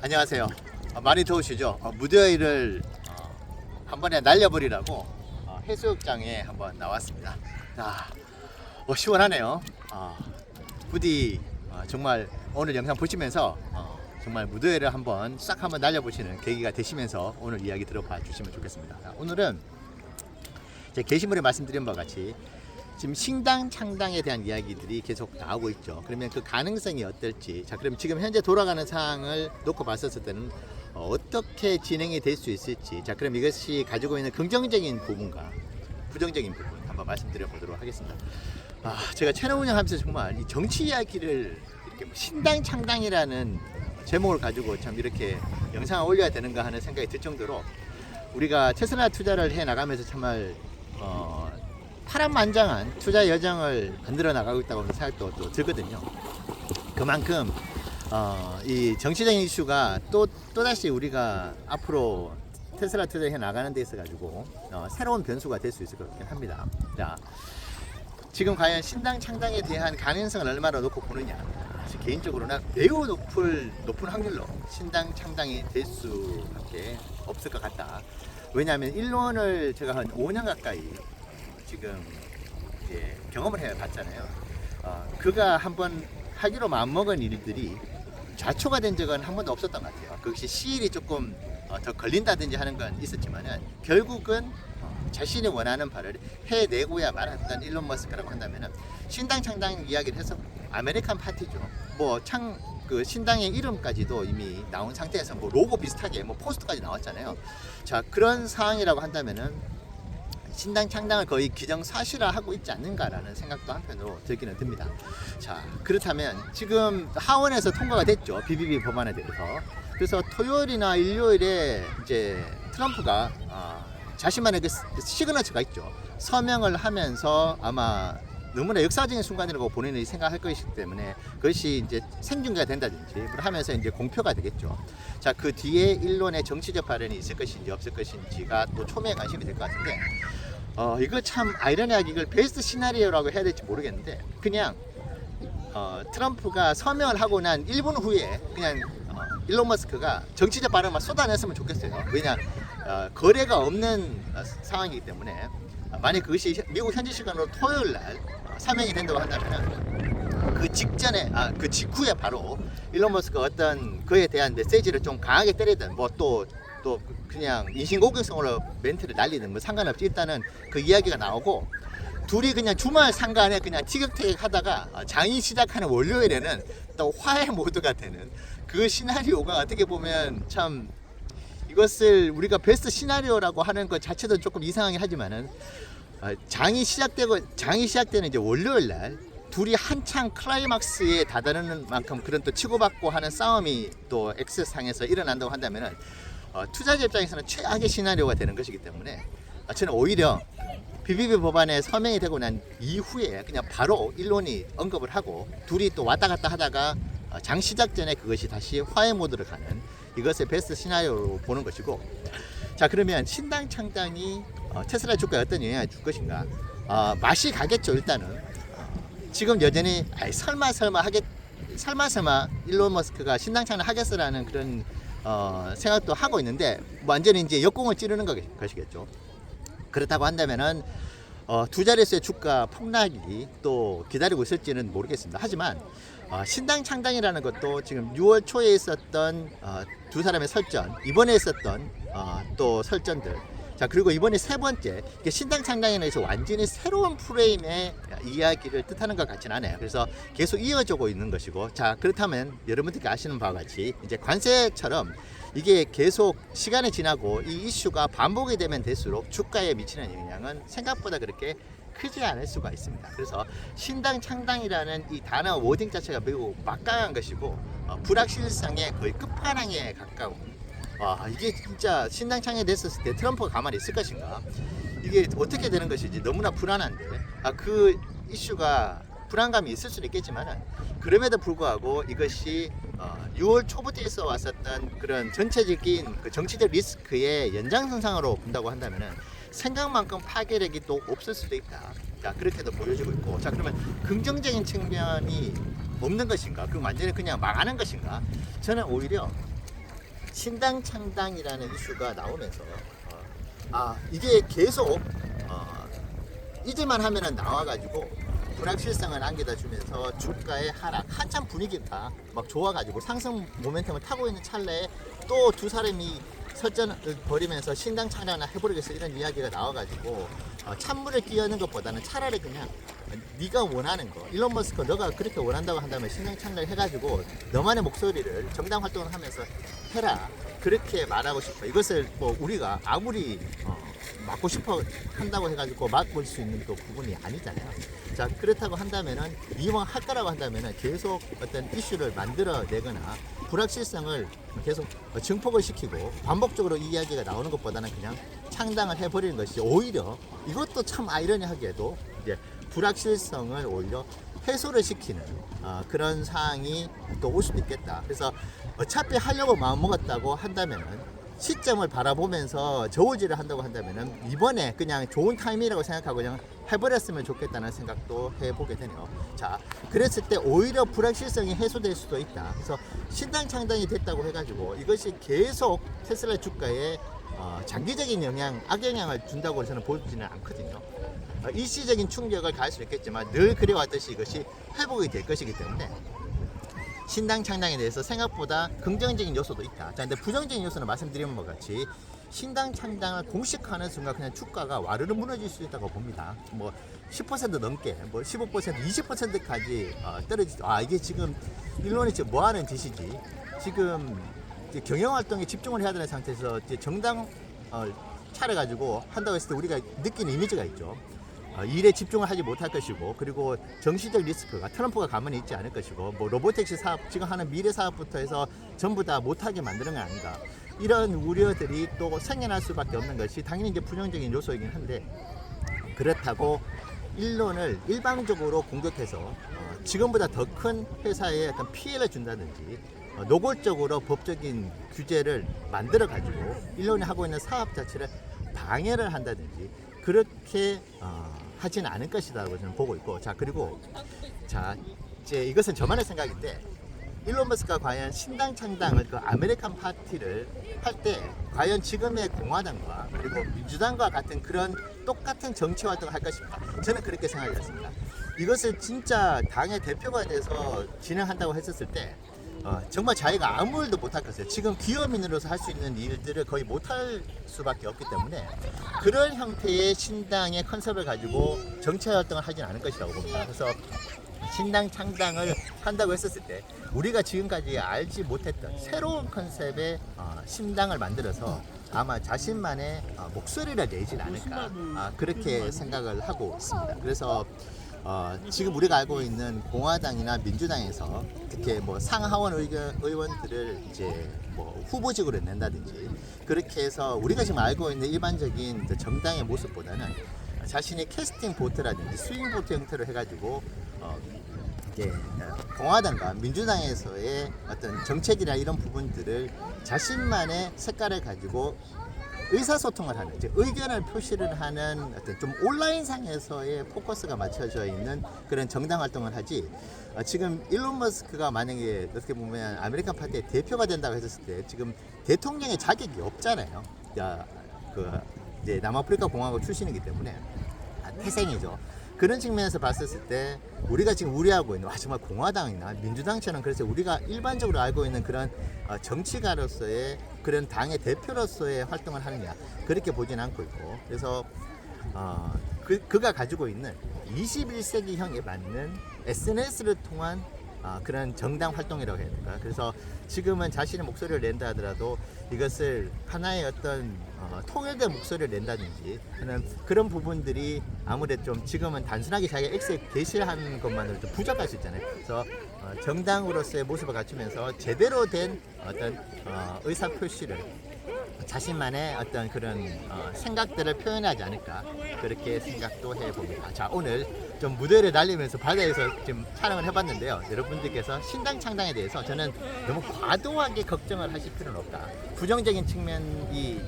안녕하세요. 많이 더우시죠? 무더위를 한 번에 날려버리라고 해수욕장에 한번 나왔습니다. 시원하네요. 부디 정말 오늘 영상 보시면서 정말 무더위를 한번 싹 한번 날려보시는 계기가 되시면서 오늘 이야기 들어봐 주시면 좋겠습니다. 오늘은 제 게시물에 말씀드린 바와 같이 지금 신당 창당에 대한 이야기들이 계속 나오고 있죠. 그러면 그 가능성이 어떨지, 자 그럼 지금 현재 돌아가는 상황을 놓고 봤었을 때는 어떻게 진행이 될 수 있을지, 자 그럼 이것이 가지고 있는 긍정적인 부분과 부정적인 부분 한번 말씀드려 보도록 하겠습니다. 제가 채널 운영하면서 정말 이 정치 이야기를 이렇게 신당 창당이라는 제목을 가지고 참 이렇게 영상을 올려야 되는가 하는 생각이 들 정도로 우리가 테슬라 투자를 해 나가면서 정말 파란만장한 투자 여정을 만들어 나가고 있다고 하는 생각도 또 들거든요. 그만큼 이 정치적인 이슈가 또다시 우리가 앞으로 테슬라 투자해 나가는 데 있어 가지고 새로운 변수가 될 수 있을 것 같긴 합니다. 자, 지금 과연 신당 창당에 대한 가능성을 얼마나 놓고 보느냐, 개인적으로는 매우 높은 확률로 신당 창당이 될 수밖에 없을 것 같다. 왜냐하면 일론을 제가 한 5년 가까이 지금 이제 경험을 해봤잖아요. 그가 한번 하기로 마음먹은 일들이 좌초가 된 적은 한 번도 없었던 것 같아요. 그것이 시일이 조금 더 걸린다든지 하는 건 있었지만은 결국은 자신이 원하는 바를 해내고야 말았던 일론 머스크라고 한다면은 신당 창당 이야기를 해서 아메리칸 파티죠. 그 신당의 이름까지도 이미 나온 상태에서 로고 비슷하게 포스터까지 나왔잖아요. 자, 그런 상황이라고 한다면은 신당 창당을 거의 기정사실화하고 있지 않는가라는 생각도 한편으로 들기는 듭니다. 자, 그렇다면 지금 하원에서 통과가 됐죠. BBB 법안에 대해서. 그래서 토요일이나 일요일에 이제 트럼프가 자신만의 그 시그너처가 있죠. 서명을 하면서 아마 너무나 역사적인 순간이라고 본인이 생각할 것이기 때문에 그것이 이제 생중계가 된다든지 하면서 이제 공표가 되겠죠. 자, 그 뒤에 일론의 정치적 발언이 있을 것인지 없을 것인지가 또 초미의 관심이 될 것 같은데, 이거 참 아이러니하게 이걸 베스트 시나리오라고 해야 될지 모르겠는데, 그냥 트럼프가 서명을 하고 난 1분 후에 그냥 일론 머스크가 정치적 발언만 쏟아냈으면 좋겠어요. 왜냐, 거래가 없는 상황이기 때문에 만약 그것이 미국 현지 시간으로 토요일 날 서명이 된다고 한다면 그 직전에 그 직후에 바로 일론 머스크가 어떤 그에 대한 메시지를 좀 강하게 때리든 또 그냥 인신공격성으로 멘트를 날리든 상관없이 일단은 그 이야기가 나오고 둘이 그냥 주말 상간에 그냥 티격태격 하다가 장이 시작하는 월요일에는 또 화해 모드가 되는 그 시나리오가 어떻게 보면 참 이것을 우리가 베스트 시나리오라고 하는 것 자체도 조금 이상하긴 하지만은 장이 시작되는 이제 월요일 날 둘이 한창 클라이막스에 다다르는 만큼 그런 또 치고받고 하는 싸움이 또 X상에서 일어난다고 한다면은 투자자 입장에서는 최악의 시나리오가 되는 것이기 때문에 저는 오히려 BBB 법안에 서명이 되고 난 이후에 그냥 바로 일론이 언급을 하고 둘이 또 왔다 갔다 하다가 장 시작 전에 그것이 다시 화해 모드로 가는 이것을 베스트 시나리오로 보는 것이고, 자 그러면 신당 창당이 테슬라 주가에 어떤 영향을 줄 것인가? 맛이 가겠죠. 일단은 지금 여전히 설마 일론 머스크가 신당 창당 하겠어라는 그런 생각도 하고 있는데 완전히 이제 역공을 찌르는 것이겠죠. 그렇다고 한다면은 두 자릿수의 주가 폭락이 또 기다리고 있을지는 모르겠습니다. 하지만 신당 창당이라는 것도 지금 6월 초에 있었던 두 사람의 설전, 이번에 있었던 또 설전들, 자 그리고 이번에 세 번째 신당 창당에 대해서 완전히 새로운 프레임의 이야기를 뜻하는 것 같지는 않아요. 그래서 계속 이어지고 있는 것이고, 자 그렇다면 여러분들께 아시는 바와 같이 이제 관세처럼 이게 계속 시간이 지나고 이 이슈가 반복이 되면 될수록 주가에 미치는 영향은 생각보다 그렇게 크지 않을 수가 있습니다. 그래서 신당 창당이라는 이 단어 워딩 자체가 매우 막강한 것이고 불확실성의 거의 끝판왕에 가까운, 이게 진짜 신당 창당이 됐었을 때 트럼프가 가만히 있을 것인가, 이게 어떻게 되는 것인지 너무나 불안한데, 그 이슈가 불안감이 있을 수는 있겠지만 그럼에도 불구하고 이것이 6월 초부터 있어 왔었던 그런 전체적인 그 정치적 리스크의 연장선상으로 본다고 한다면은 생각만큼 파괴력이 또 없을 수도 있다. 자, 그렇게도 보여지고 있고, 자 그러면 긍정적인 측면이 없는 것인가? 그럼 완전히 그냥 망하는 것인가? 저는 오히려 신당 창당이라는 이슈가 나오면서 이게 계속 이제만 하면은 나와가지고 불확실성을 안겨다 주면서 주가의 하락, 한참 분위기가 막 좋아가지고 상승 모멘텀을 타고 있는 찰나에 또 두 사람이 설전을 벌이면서 신당 창당을 해버리겠어 이런 이야기가 나와가지고 찬물을 끼얹는 것보다는 차라리 그냥 네가 원하는 거, 일론 머스크 너가 그렇게 원한다고 한다면 신당 창당을 해가지고 너만의 목소리를 정당 활동을 하면서 해라, 그렇게 말하고 싶어. 이것을 뭐 우리가 아무리 막고 싶어 한다고 해가지고 막을 수 있는 또 부분이 아니잖아요. 자, 그렇다고 한다면은 이왕 할 거라고 한다면은 계속 어떤 이슈를 만들어내거나 불확실성을 계속 증폭을 시키고 반복적으로 이 이야기가 나오는 것보다는 그냥 창당을 해버리는 것이 오히려, 이것도 참 아이러니하게도 이제 불확실성을 오히려 해소를 시키는 그런 상황이 또 올 수도 있겠다. 그래서 어차피 하려고 마음먹었다고 한다면은 시점을 바라보면서 저울질을 한다고 한다면은 이번에 그냥 좋은 타이밍이라고 생각하고 그냥 해버렸으면 좋겠다는 생각도 해보게 되네요. 자, 그랬을 때 오히려 불확실성이 해소될 수도 있다. 그래서 신당 창당이 됐다고 해가지고 이것이 계속 테슬라 주가에 장기적인 영향, 악영향을 준다고 저는 보지는 않거든요. 일시적인 충격을 가할 수 있겠지만 늘 그래왔듯이 이것이 회복이 될 것이기 때문에 신당 창당에 대해서 생각보다 긍정적인 요소도 있다. 자, 근데 부정적인 요소는 말씀드린 것 같이 신당 창당을 공식화하는 순간 그냥 주가가 와르르 무너질 수 있다고 봅니다. 뭐 10% 넘게, 뭐 15%, 20%까지 떨어지죠. 이게 지금 일론이 지금 뭐 하는 짓이지? 지금 경영 활동에 집중을 해야 되는 상태에서 이제 정당 차려가지고 한다고 했을 때 우리가 느끼는 이미지가 있죠. 일에 집중을 하지 못할 것이고, 그리고 정치적 리스크가 트럼프가 가만히 있지 않을 것이고, 뭐 로보택시 사업 지금 하는 미래 사업부터 해서 전부 다 못하게 만드는 건 아닌가, 이런 우려들이 또 생겨날 수밖에 없는 것이 당연히 이제 부정적인 요소이긴 한데, 그렇다고 일론을 일방적으로 공격해서 지금보다 더 큰 회사에 어떤 피해를 준다든지 노골적으로 법적인 규제를 만들어 가지고 일론이 하고 있는 사업 자체를 방해를 한다든지 그렇게 하지는 않을 것이라고 저는 보고 있고, 자, 그리고 자, 이제 이것은 저만의 생각인데 일론 머스크가 과연 신당 창당을 그 아메리칸 파티를 할 때 과연 지금의 공화당과 그리고 민주당과 같은 그런 똑같은 정치 활동을 할 것인가, 저는 그렇게 생각이 했습니다. 이것을 진짜 당의 대표가 돼서 진행한다고 했었을 때 정말 자기가 아무 일도 못할 것이에요. 지금 기업인으로서 할 수 있는 일들을 거의 못할 수밖에 없기 때문에 그런 형태의 신당의 컨셉을 가지고 정치 활동을 하진 않을 것이라고 봅니다. 그래서 신당 창당을 한다고 했었을 때 우리가 지금까지 알지 못했던 새로운 컨셉의 신당을 만들어서 아마 자신만의 목소리를 내진 않을까, 그렇게 생각을 하고 있습니다. 그래서 지금 우리가 알고 있는 공화당이나 민주당에서 특히 뭐 상하원 의원들을 이제 뭐 후보직으로 낸다든지 그렇게 해서 우리가 지금 알고 있는 일반적인 정당의 모습보다는 자신의 캐스팅 보트라든지 스윙 보트 형태로 해가지고 이제 공화당과 민주당에서의 어떤 정책이나 이런 부분들을 자신만의 색깔을 가지고 의사소통을 하는, 즉 의견을 표시를 하는 어떤 좀 온라인상에서의 포커스가 맞춰져 있는 그런 정당 활동을 하지, 지금 일론 머스크가 만약에 어떻게 보면 아메리칸 파티의 대표가 된다고 했을 때 지금 대통령의 자격이 없잖아요. 이제 남아프리카 공화국 출신이기 때문에 태생이죠. 그런 측면에서 봤을 때 우리가 지금 우려하고 있는 정말 공화당이나 민주당처럼, 그래서 우리가 일반적으로 알고 있는 그런 정치가로서의 그런 당의 대표로서의 활동을 하느냐, 그렇게 보지는 않고 있고, 그래서 그가 가지고 있는 21세기형에 맞는 SNS를 통한 그런 정당 활동이라고 해야 될까. 그래서 지금은 자신의 목소리를 낸다 하더라도 이것을 하나의 어떤 통일된 목소리를 낸다든지 하는 그런 부분들이 아무래도 좀 지금은 단순하게 자기가 X에 게시하는 것만으로 좀 부족할 수 있잖아요. 그래서 정당으로서의 모습을 갖추면서 제대로 된 어떤 의사 표시를, 자신만의 어떤 그런 생각들을 표현하지 않을까, 그렇게 생각도 해봅니다. 자, 오늘 좀 무대를 날리면서 바다에서 지금 촬영을 해봤는데요. 여러분들께서 신당 창당에 대해서 저는 너무 과도하게 걱정을 하실 필요는 없다. 부정적인 측면이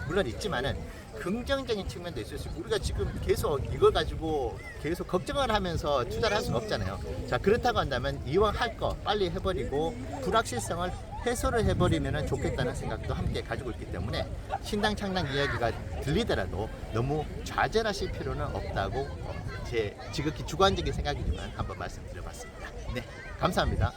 물론 있지만은 긍정적인 측면도 있을 수 있고, 우리가 지금 계속 이걸 가지고 계속 걱정을 하면서 투자를 할 수는 없잖아요. 자, 그렇다고 한다면 이왕 할 거 빨리 해버리고 불확실성을 해소를 해버리면 좋겠다는 생각도 함께 가지고 있기 때문에 신당 창당 이야기가 들리더라도 너무 좌절하실 필요는 없다고 제 지극히 주관적인 생각이지만 한번 말씀드려봤습니다. 네, 감사합니다.